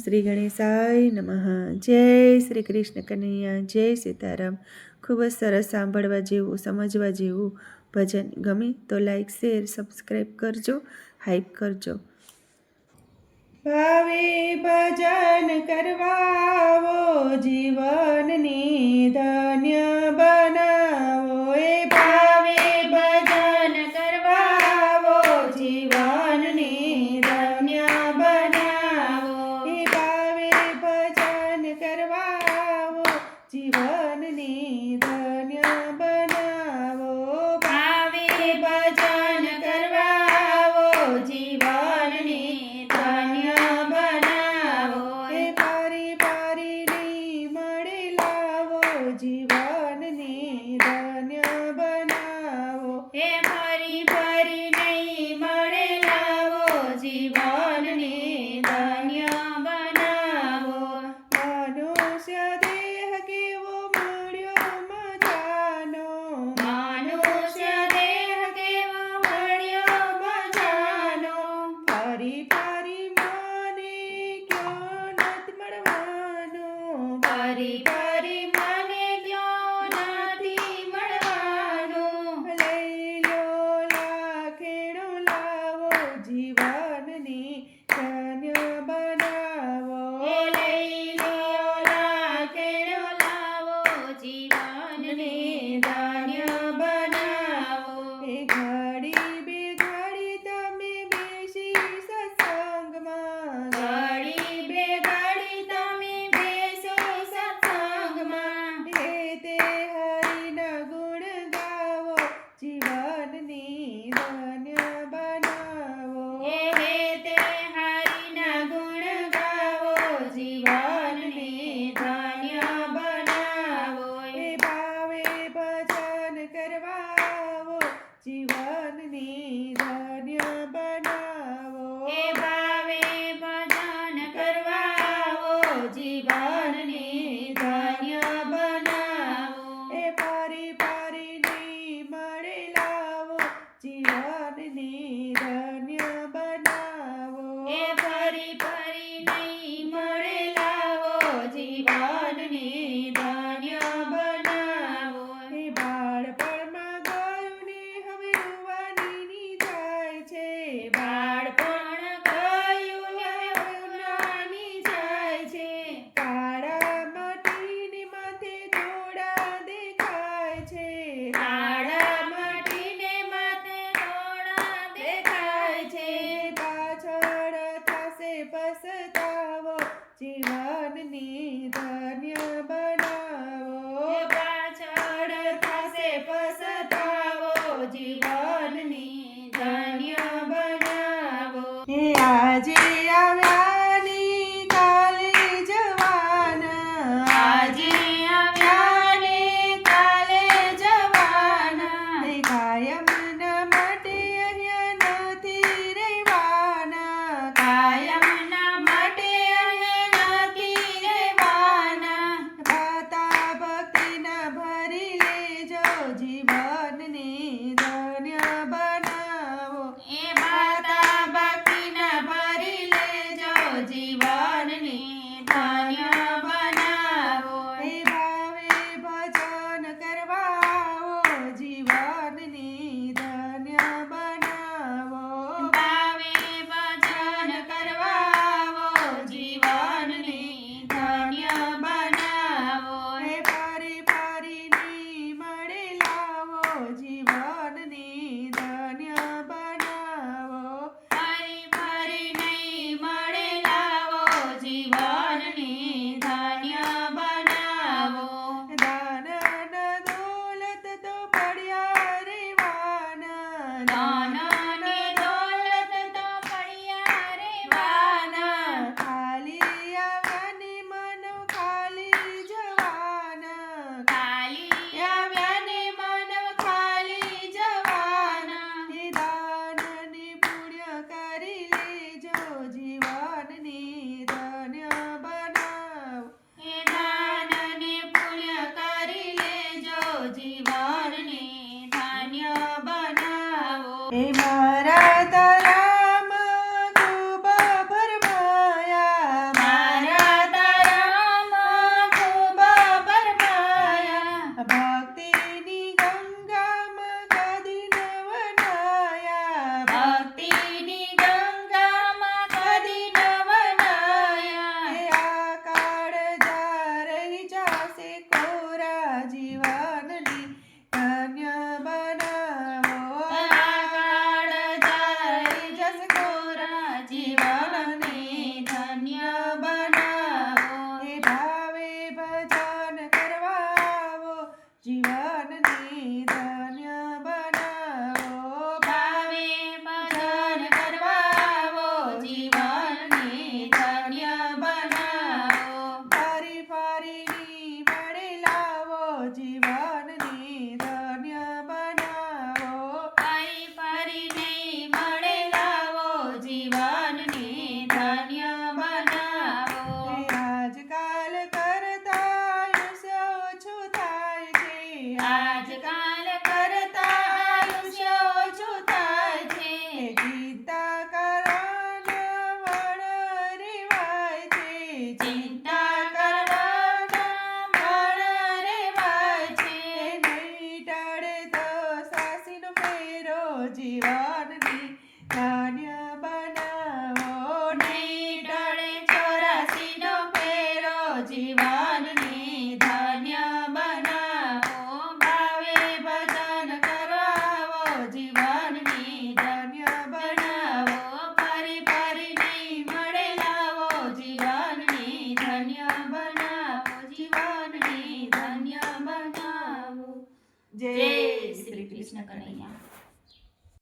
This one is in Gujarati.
શ્રી ગણેશાય નમઃ. જય શ્રી કૃષ્ણ કનૈયા, જય સીતારામ. ખૂબ જ સરસ સાંભળવા જેવું, સમજવા જેવું ભજન. ગમે તો લાઈક, શેર, સબસ્ક્રાઈબ કરજો, હાઈપ કરજો. ભાવે ભજન કરવાવો, જીવનને ધન્ય બનાવો. એ ભાવે ભજન કરવાવો, જીવનને ધન્ય બનાવો. એ ભાવે ભજન કરવાવો, જીવનને ધન્ય બનાવો. ભાવે ભજન કરવાવો, જીવનને ધન્ય બનાવો. એ પારી પારીની મળે લાવો, જીવનને ધન્ય બનાવો. એ ફરી ફરી નહીં મળે લાવો, જીવનને ધન્ય બનાવો. મનુષ્ય દેહ કેવો મળ્યો મજાનો, મનુષ્ય દેહ કેવો મળ્યો મજાનો. ફરી ફરી મને ક્યો નથી મળવાનો, ફરી ફરી મને ક્યો નથી મળવાનો. લઈ લો લાખેણો લાવો, જીવનને ધન્ય બનાવો. લઈ લો લાખેણો લાવો, જીવનને ધન્ય બનાવો. એ ઘડી બે ઘડી તમે બેસી સત્સંગમાં, ઘડી બે ઘડી તમે બેસો સત્સંગમાં. હે તે હરિના ગુણ ગાવો, જીવનને ધન્ય બનાવો. હે તે હરિના ગુણ ગાવો, જીવનને ધન્ય બનાવો. હે ભાવે ભજન કરવાવો, જીવનને ધન્ય બનાવો. હે ભાવે ભજન કરવાવો, જીવનને ધન્ય બનાવો. એ પારી પારીની મળે લાવો, જીવનને ધન્ય બનાવો. એ ફરી ફરી નહીં મળે લાવો, જીવનને ધન્ય બનાવો. એ બાળપણમાં ગયું ને હવે યુવાનીની જાય છે, બાળપણ ગયું ને હવે યુવાની જાય છે. કાળા માટીને માથે ઘોડા દેખાય છે, કાળા માટીને માથે ઘોડા દેખાય છે. પાછળ થશે પછતાવો, જીવનને ધન્ય બનાવો. પાછળ થશે પછતાવો, જીવનને ધન્ય બનાવો. હે આજે આવ્યા ને કાલે જવાના, આજે આવ્યા ને કાલે જવાના. હે કાયમના માટે અહીંયા નથી રહેવાના, કાયમના માટે અહીંયા નથી રહેવાના. ભાતા ભક્તિના ભરી લેજો, જીવનને ધન્ય બનાવો. એ ભાતા ભક્તિના ભરી લેજો, જીવનને ધન્ય બનાવો. હે ભાવે ભજન કરવાવો, જીવનને ધન્ય બનાવો. ભાવે ભજન કરવાવો, જીવનને ધન્ય બનાવો. હે ફરી ફરી નહીં મળે લાવો, જીવનને ધન્ય બનાવો. ફરી ફરી નહીં મળે લાવો, જીવનને ધન્ય બનાવો. દાન ન દોલત તો પડ્યા રેવાના, દાન ને દોલત તો પડ્યા રેવાના. ખાલી આવ્યા ને માનવ ખાલી જવાના, ખાલી આવ્યા ને માનવ ખાલી જવાના. હે દાન ને પુણ્ય કરી લેજો, જીવનને ધન્ય બનાવો. હે દાન ને પુણ્ય કરી લેજો, જીવનને ધન્ય બનાવો. હે મારા તરામાં ખૂબ ભરમાયા, જીવનની